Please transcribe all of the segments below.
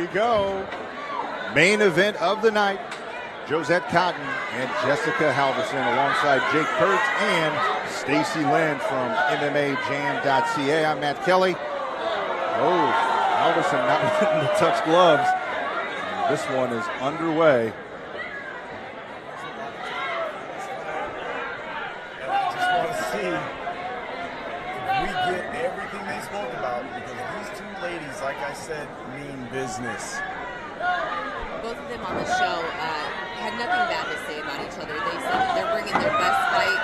we go. Main event of the night. Jozette Cotton and Jessica Halverston alongside Jake Kurtz and Stacy Lynn from MMAJam.ca. I'm Matt Kelly. Oh, Halverston not letting to touch gloves. This one is underway. And I just want to see if we get everything they spoke about, because these two ladies, like I said, mean business. Both of them on the show had nothing bad to say about each other. They said that they're bringing their best fight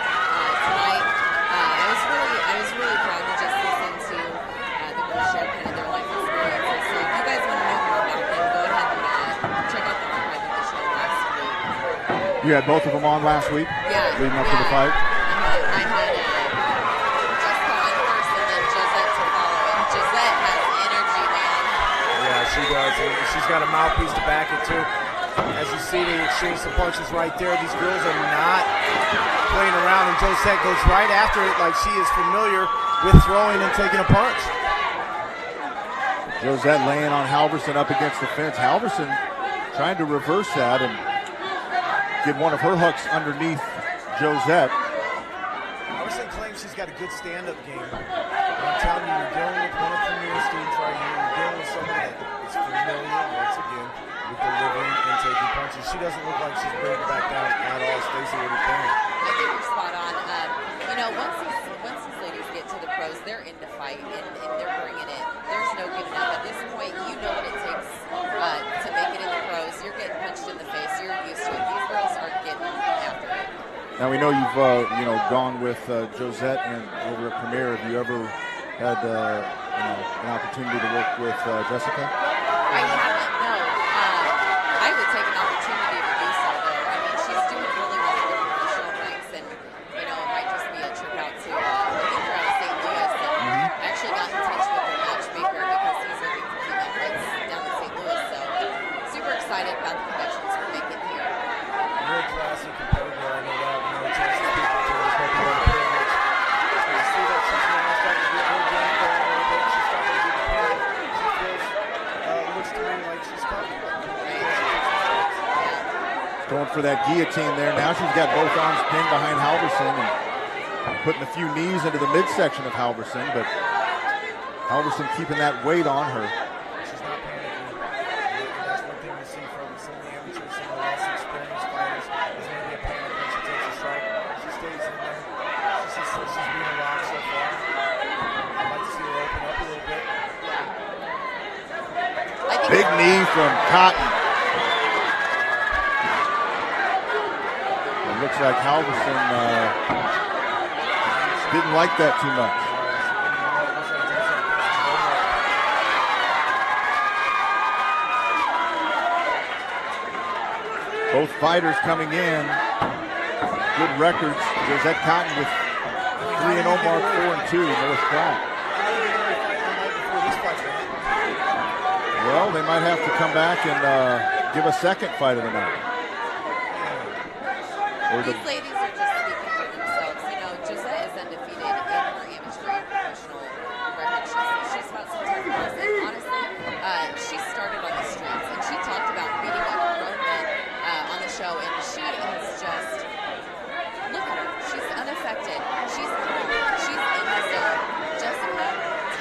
tonight. I was really proud to just listen to the girls share kind of their life experiences. So if you guys want to know more about them, go ahead and check out the archive of the show last week. You had both of them on last week? Yeah. Leading up to the fight? I had Jessica on first and then Jozette to follow. And Jozette has energy, man. Yeah, she does. And she's got a mouthpiece to back it, too. As you see, they exchange some punches right there. These girls are not playing around, and Jozette goes right after it like she is familiar with throwing and taking a punch. Jozette laying on Halverston up against the fence. Halverston trying to reverse that and get one of her hooks underneath Jozette. Halverston claims she's got a good stand-up game. And I'm telling you, you're dealing with one of the premier students right here. You're dealing with somebody that is familiar, once again, with delivering and taking punches. She doesn't look like she's breaking back down at all. Stacy, what do you think? I think you're spot on. You know, once these ladies get to the pros, they're in to fight and they're bringing it. There's no giving up. At this point, you know what it takes to make it in the pros. You're getting punched in the face. You're used to it. These girls are getting after it. Now we know you've gone with Jozette and over at Premier. Have you ever had an opportunity to work with Jessica? I haven't. No. I would take an opportunity to do so, though. I mean, she's doing really well in the professional ranks, and it might just be a trip out to. I think they're out of St. Louis, and I actually got in touch with their matchmaker because he's looking for female fights down in St. Louis. So super excited about the connections we're making here. You're a classy competitor, I know that. You know, Texas people do this, but you want to privilege. So you see that she's now starting to get her game going a little bit. She's starting to get the pin. She looks to me like she's comfortable. Going for that guillotine there. Now she's got both arms pinned behind Halverston and putting a few knees into the midsection of Halverston, but Halverston keeping that weight on her. She's not panicking. That's one thing we see from some of the amateurs, some of the less experienced fighters. There's going to be a panic when she takes a strike. She stays in there. She's being a rock so far. I'd like to see her open up a little bit. Big knee from Cotton. It looks like Halverston didn't like that too much. Both fighters coming in, good records. Jozette Cotton with 3-0 mark, 4-2, North Platte. Well, they might have to come back and give a second fight of the night. These ladies are just speaking for themselves. You know, Jozette is undefeated in her amateur and professional record. She's about some time plus. And honestly, she started on the streets, and she talked about beating up grown men on the show, and she is just, look at her. She's unaffected. She's calm. She's in the zone. Jessica,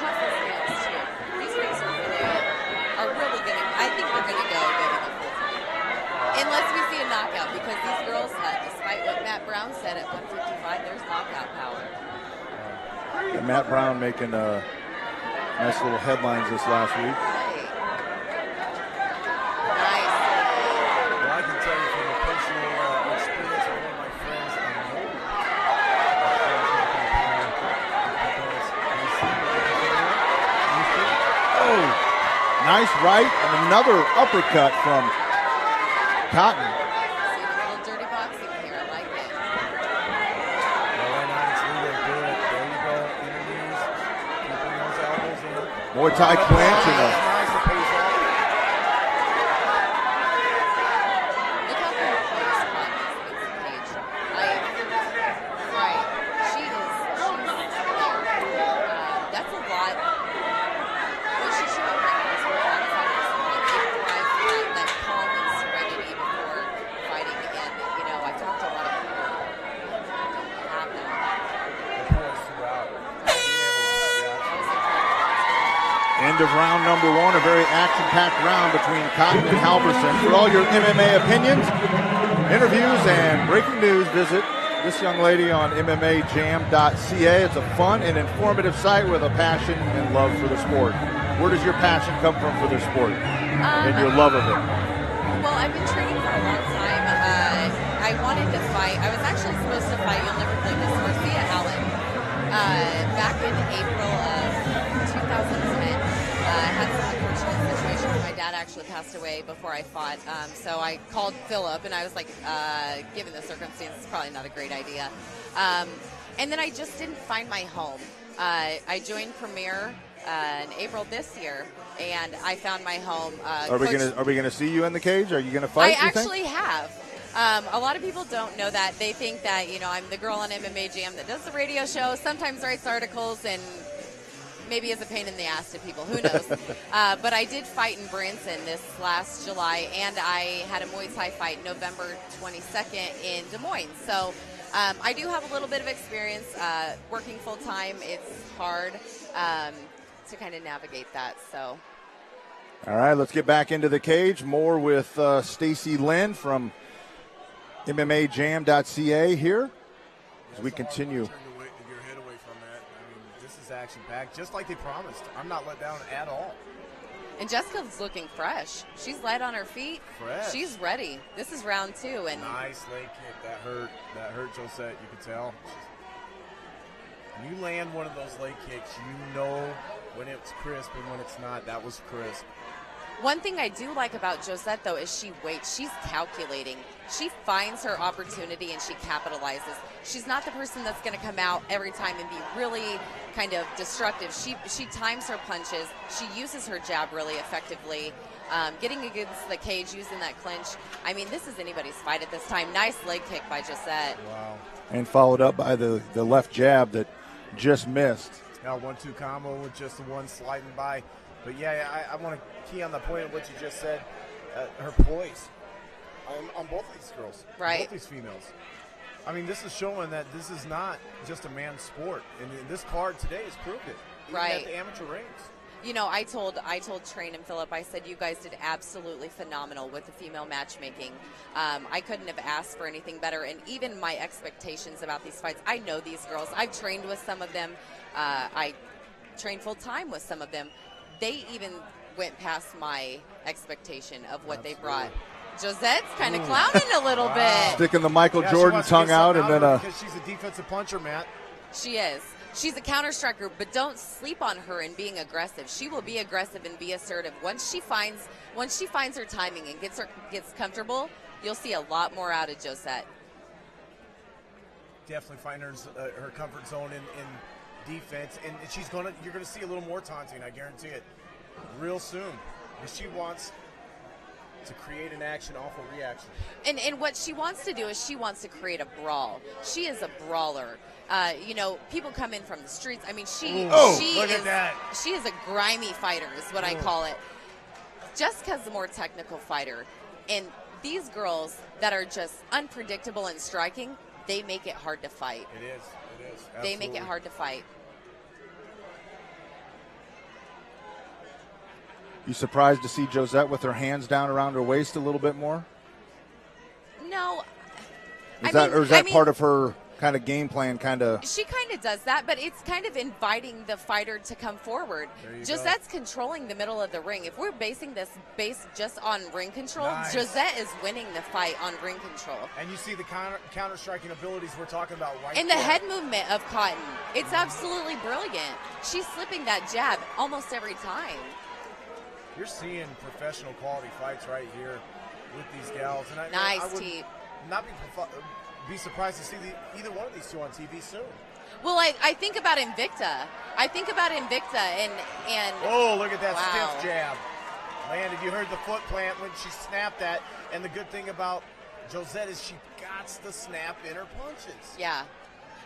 tough as nails, too. These girls are really going to, I think they're going to go good in the full fight. Unless we see a knockout, because these girls, despite what Matt Brown said at 155, there's knockout power. And Matt Brown making nice little headlines this last week. Right. Nice. Well, I can tell you from a personal experience of one of my friends, Oh, nice right and another uppercut from Cotton. See a little dirty boxing here. I like it. Well, right now it's legal. Good. There you go. Interviews. Keeping those elbows in. Muay Thai clinch and a Nice. It pays off. Look how good Cotton is against the cage. Right. She's there. That's a lot. What she's showing right now is what a lot of fighters want. end of round number one, a very action-packed round between Cotton and Halverston. For all your MMA opinions, interviews, and breaking news, visit this young lady on MMAJam.ca. It's a fun and informative site with a passion and love for the sport. Where does your passion come from for this sport and your love of it? Well, I've been training for a long time. I wanted to fight. I was actually supposed to fight. You'll never believe this. Marcia Allen. Back in April of 2010, I had some unfortunate situations. My dad actually passed away before I fought. So I called Philip, and I was like, given the circumstances, it's probably not a great idea. And then I just didn't find my home. I joined Premier in April this year, and I found my home. Are we gonna see you in the cage? Are you gonna fight? I actually have. A lot of people don't know that. They think that, I'm the girl on MMA Jam that does the radio show, sometimes writes articles, and maybe is a pain in the ass to people. Who knows? But I did fight in Branson this last July, and I had a Muay Thai fight November 22nd in Des Moines. So I do have a little bit of experience working full-time. It's hard to kind of navigate that. So. All right, let's get back into the cage. More with Stacy Lynn from MMAJam.ca here as we continue. Turn your head away from that. I mean, this is action-packed, just like they promised. I'm not let down at all. And Jessica's looking fresh. She's light on her feet. Fresh. She's ready. This is round two. And nice leg kick. That hurt Jozette. You could tell. When you land one of those leg kicks, you know when it's crisp and when it's not. That was crisp. One thing I do like about Jozette, though, is she waits. She's calculating. She finds her opportunity and she capitalizes. She's not the person that's going to come out every time and be really kind of destructive. She times her punches. She uses her jab really effectively. Getting against the cage, using that clinch. I mean, this is anybody's fight at this time. Nice leg kick by Jozette. Wow. And followed up by the left jab that just missed. Now 1-2 combo with just the one sliding by. But, yeah, I want to key on the point of what you just said, her poise on both of these girls, right? Both these females. I mean, this is showing that this is not just a man's sport. And this card today has proved it, even right at the amateur rings. I told Train and Philip, I said, you guys did absolutely phenomenal with the female matchmaking. I couldn't have asked for anything better. And even my expectations about these fights, I know these girls. I've trained with some of them. I trained full-time with some of them. They even went past my expectation of what they brought. Jozette's kind of clowning a little bit. Sticking the Michael Jordan tongue out, and then because she's a defensive puncher, Matt. She is. She's a counter striker, but don't sleep on her in being aggressive. She will be aggressive and be assertive. Once she finds her timing and gets comfortable, you'll see a lot more out of Jozette. Definitely find her comfort zone in defense, and you're gonna see a little more taunting, I guarantee it, real soon. But she wants to create an action off a reaction. And what she wants to do is she wants to create a brawl. She is a brawler. People come in from the streets. I mean, look at that. She is a grimy fighter, is what I call it. Jessica's the more technical fighter, and these girls that are just unpredictable in striking, they make it hard to fight. It is. Absolutely. They make it hard to fight. You surprised to see Jozette with her hands down around her waist a little bit more? No. Is that part of her kind of game plan? She kind of does that, but it's kind of inviting the fighter to come forward. Jozette's controlling the middle of the ring. If we're basing this just on ring control, nice. Jozette is winning the fight on ring control. And you see the counter-striking abilities we're talking about right and the head movement of Cotton. It's absolutely brilliant. She's slipping that jab almost every time. You're seeing professional quality fights right here with these gals. And I would T. not be surprised to see either one of these two on TV soon. Well, I think about Invicta. and oh, look at that wow. stiff jab. Landed. You heard the foot plant when she snapped that. And the good thing about Jozette is she got to snap in her punches. Yeah.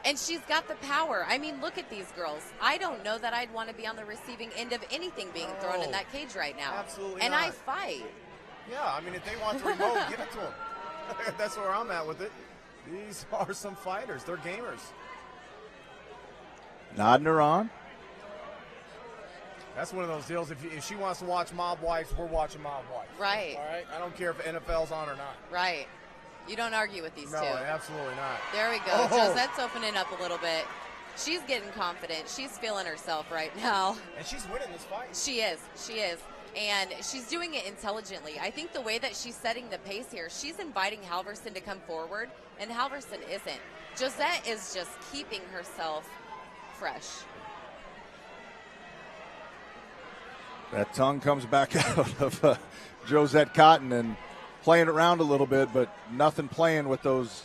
And she's got the power. I mean, look at these girls. I don't know that I'd want to be on the receiving end of anything being thrown in that cage right now. Absolutely and not. I fight. Yeah, I mean, if they want the remote, give it to them. That's where I'm at with it. These are some fighters. They're gamers. Nodding her on. That's one of those deals. If she wants to watch Mob Wives, we're watching Mob Wives. Right. All right? I don't care if NFL's on or not. Right. You don't argue with these two. No, absolutely not. There we go. Josette's opening up a little bit. She's getting confident. She's feeling herself right now. And she's winning this fight. She is. She is. And she's doing it intelligently. I think the way that she's setting the pace here, she's inviting Halverston to come forward, and Halverston isn't. Jozette is just keeping herself fresh. That tongue comes back out of Jozette Cotton and playing around a little bit, but nothing playing with those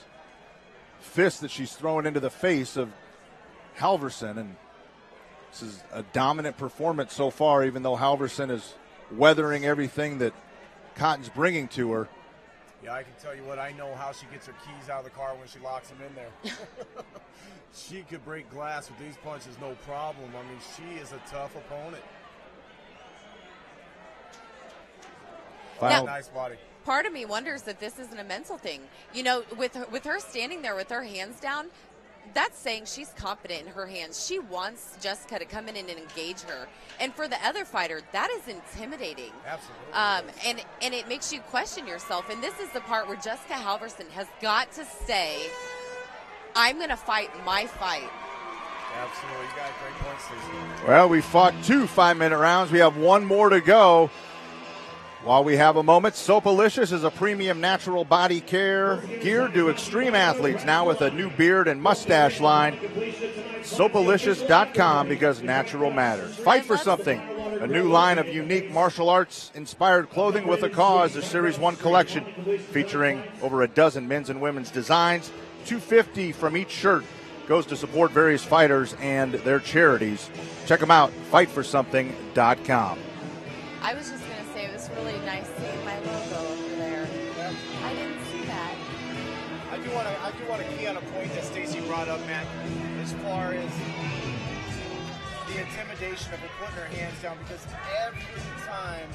fists that she's throwing into the face of Halverston. And this is a dominant performance so far, even though Halverston is weathering everything that Cotton's bringing to her. Yeah, I can tell you what, I know how she gets her keys out of the car when she locks them in there. She could break glass with these punches, no problem. I mean, she is a tough opponent. Now, nice body. Part of me wonders if this isn't a mental thing. You know, with her standing there with her hands down, that's saying she's confident in her hands. She wants Jessica to come in and engage her. And for the other fighter, that is intimidating. Absolutely. And it makes you question yourself. And this is the part where Jessica Halverston has got to say, I'm going to fight my fight. Absolutely. You got a great point, Stacey. Well, we fought 2 5-minute rounds. We have 1 more to go. While we have a moment, Soapalicious is a premium natural body care geared to extreme athletes, now with a new beard and mustache line. Soapalicious.com, because natural matters. Fight for something. A new line of unique martial arts inspired clothing with a cause. The Series 1 collection featuring over a dozen men's and women's designs. $250 from each shirt goes to support various fighters and their charities. Check them out, fightforsomething.com. I was just going to say, it was really nice seeing my logo over there. I didn't see that. I do want to key on a point that Stacey brought up, Matt, as far as the intimidation of her putting her hands down, because every time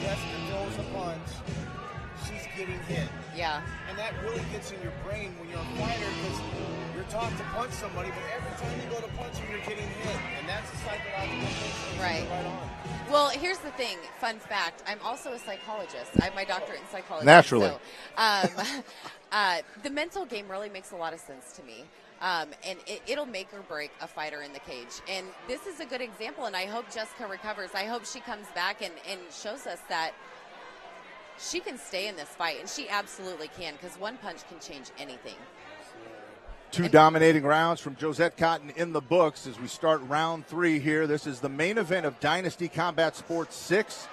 Jessica throws a punch, she's getting hit. Yeah. And that really gets in your brain when you're a fighter, because you're taught to punch somebody, but every time you go to punch them, you're getting hit. And that's a psychological thing. Right. On. Well, here's the thing. Fun fact. I'm also a psychologist. I have my doctorate in psychology. Naturally. So, the mental game really makes a lot of sense to me. And it'll make or break a fighter in the cage. And this is a good example, and I hope Jessica recovers. I hope she comes back and shows us that she can stay in this fight, and she absolutely can, because one punch can change anything. 2 dominating rounds from Jozette Cotton in the books as we start round 3 here. This is the main event of Dynasty Combat Sport 6.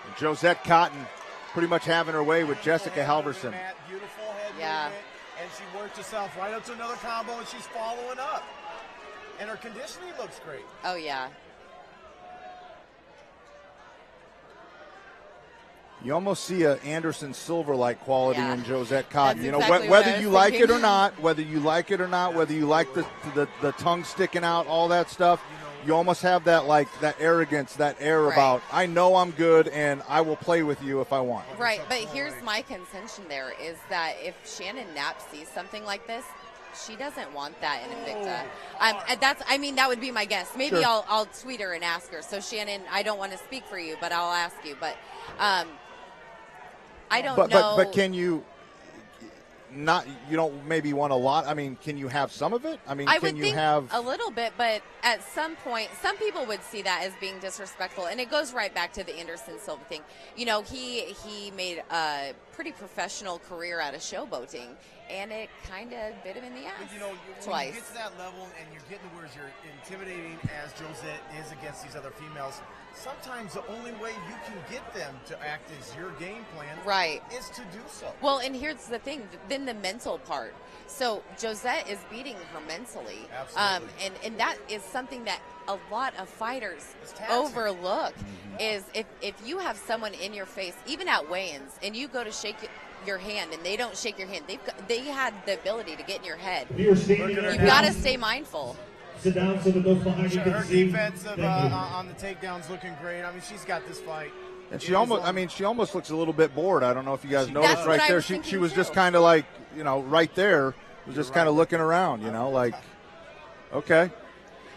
And Jozette Cotton pretty much having her way with Jessica Halverston. Beautiful head Yeah. movement, and she worked herself right up to another combo, and she's following up. And her conditioning looks great. Oh, yeah. You almost see a Anderson Silver-like quality Yeah. in Jozette Cotton. That's You know, exactly what whether I was you like it thinking. or not, whether you like the tongue sticking out, all that stuff, you almost have that that arrogance, that air Right. about, I know I'm good and I will play with you if I want. Right, but here's my contention there is that if Shannon Knapp sees something like this, she doesn't want that in Invicta. That would be my guess. Maybe Sure. I'll tweet her and ask her. So Shannon, I don't want to speak for you, but I'll ask you. But I don't know. But can you not? You don't maybe want a lot. I mean, can you have some of it? I mean, I can would you think have a little bit, but at some point, some people would see that as being disrespectful, and it goes right back to the Anderson Silva thing. You know, he made a pretty professional career out of showboating, and it kind of bit him in the ass But, you know, when twice. you get to that level and you're getting to where you're intimidating as Jozette is against these other females, sometimes the only way you can get them to act as your game plan Right. is to do so. Well, and here's the thing, then the mental part. So Jozette is beating her mentally. Absolutely. And that is something that a lot of fighters It's taxing. overlook is if you have someone in your face, even at weigh-ins, and you go to shake your hand and they don't shake your hand, they had the ability to get in your head. Look at her You've now. got to stay mindful. Sit down so that those behind you Her can see. defensive Thank you. on the takedown's looking great. I mean, she's got this fight. And she almost looks a little bit bored. I don't know if you guys noticed That's right what I there. was She thinking was just too. kind of like, right there, was just kind of looking around, like, okay.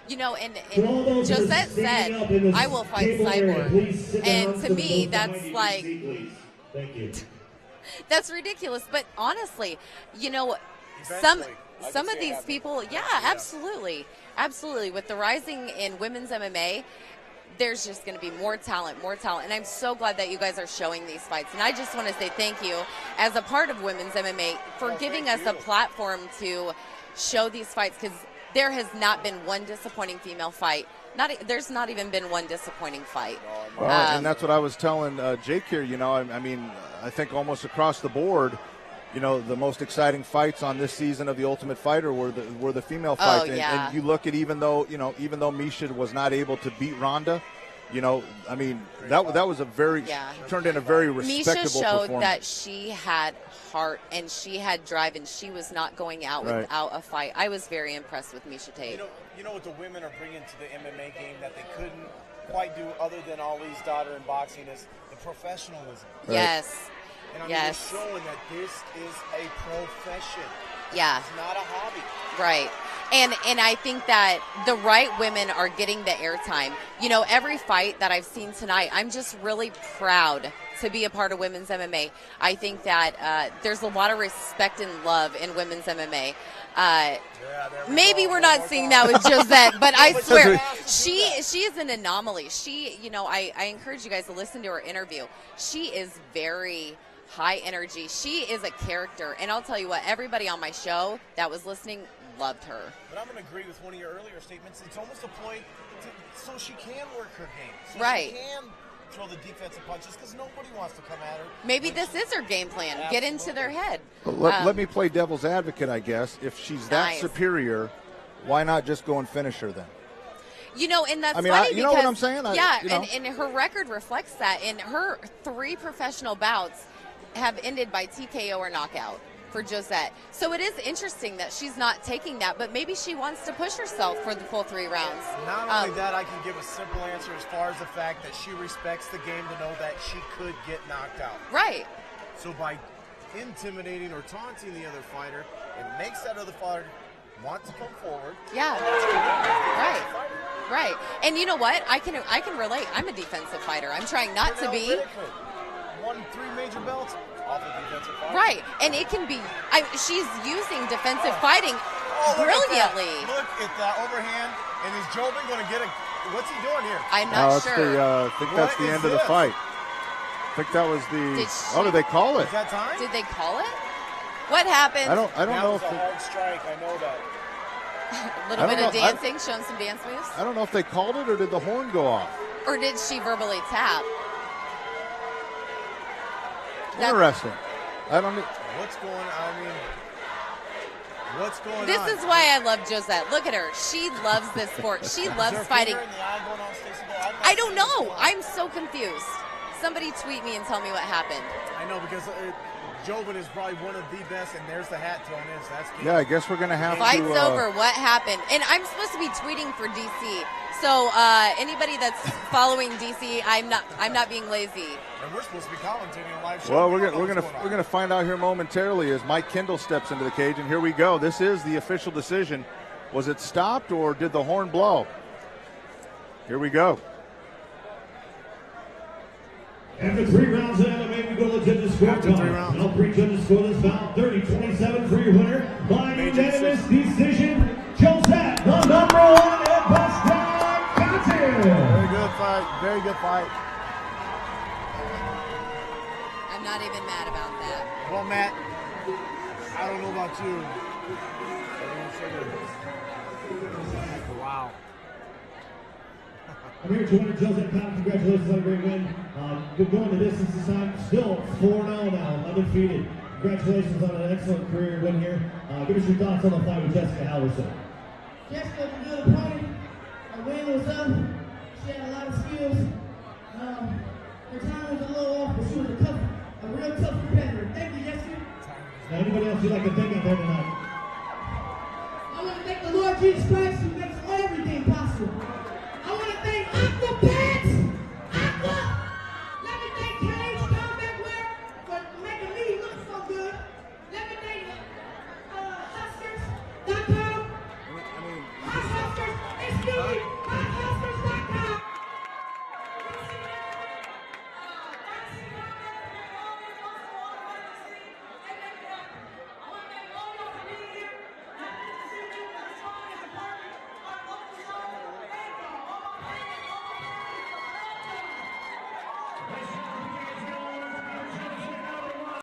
You know, and For all those that are Jozette standing up said, in this I will fight table area, Cyborg. please sit down And so to the me, those that's behind you can like, see, please. Thank you. that's ridiculous. But honestly, you know, Eventually, I some can of see it these happening. people, yeah, absolutely. Absolutely. With the rising in women's MMA, there's just going to be more talent. And I'm so glad that you guys are showing these fights. And I just want to say thank you as a part of women's MMA for giving us a platform to show these fights, because there has not been one disappointing female fight. There's not even been one disappointing fight. Well, and that's what I was telling Jake here. You know, I mean, I think almost across the board, you know, the most exciting fights on this season of The Ultimate Fighter were the female fights. And you look at even though Misha was not able to beat Ronda, you know, I mean, that was a very turned in a very respectable Misha showed performance. that she had heart and she had drive and she was not going out without a fight. I was very impressed with Misha Tate. You know what the women are bringing to the MMA game that they couldn't quite do other than Ali's daughter in boxing is the professionalism. Right. Yes. And I mean, they're showing that this is a profession. Yeah. It's not a hobby. Right. And I think that the right women are getting the airtime. You know, every fight that I've seen tonight, I'm just really proud to be a part of women's MMA. I think that there's a lot of respect and love in women's MMA. Maybe we're not seeing that with Jozette, but I swear she is an anomaly. I encourage you guys to listen to her interview. She is very high energy. She is a character, and I'll tell you what, everybody on my show that was listening loved her. But I'm going to agree with one of your earlier statements. It's almost a point so she can work her game. So right. She can throw the defensive punches because nobody wants to come at her. Maybe this is her game plan. Absolutely. Get into their head. Let me play devil's advocate, I guess. If she's that superior, why not just go and finish her then? You know, and that's funny you because, know what I'm saying? And her record reflects that. In her 3 professional bouts have ended by TKO or knockout for Jozette. So it is interesting that she's not taking that, but maybe she wants to push herself for the full 3 rounds. Not only that, I can give a simple answer as far as the fact that she respects the game to know that she could get knocked out. Right. So by intimidating or taunting the other fighter, it makes that other fighter want to come forward. Yeah. Right. And you know what? I can relate. I'm a defensive fighter. I'm trying not to be. Won 3 major belts off of defensive fighting. Right. And it can be. She's using defensive fighting brilliantly. Look at that overhand. And is Jobin going to get a? What's he doing here? I'm not sure. I think that's the end of the fight. I think that was the. Did they call it? Is that time? Did they call it? What happened? I don't know if that was a hard strike. I know that. A little bit of dancing, showing some dance moves. I don't know if they called it or did the horn go off. Or did she verbally tap? Interesting. I don't know. What's going on? I mean, what's going on? This is why I love Jozette. Look at her. She loves this sport. She loves fighting. I don't know. I'm so confused. Somebody tweet me and tell me what happened. I know, because Jobin is probably one of the best, and there's the hat thrown in. So that's I guess we're going to have Fight's over. What happened? And I'm supposed to be tweeting for DC. So anybody that's following DC, I'm not being lazy. And we're supposed to be commentating on live show. Well, we're gonna find out here momentarily as Mike Kendall steps into the cage, and here we go. This is the official decision. Was it stopped or did the horn blow? Here we go. After 3 rounds of MMA, we go to the judges' scorecard. All 3 judges score this bout 30-27 for your winner by unanimous decision. Jozette, the #1 at Cotton. Very good fight. Very good fight. I'm not even mad about that. Well, Matt, I don't know about you. Wow. I'm here to win Jozette Cotton. Congratulations on a great win. Good going the distance this time. Still 4-0 now, undefeated. Congratulations on an excellent career win here. Give us your thoughts on the fight with Jessica Halverston. Jessica was a good opponent. Her win was up. She had a lot of skills. Her time was a little off, but she was a real tough competitor. Thank you, Jessica. Now, anybody else you'd like to thank out there tonight? I want to thank the Lord Jesus Christ who makes everything possible. I want to thank Aqua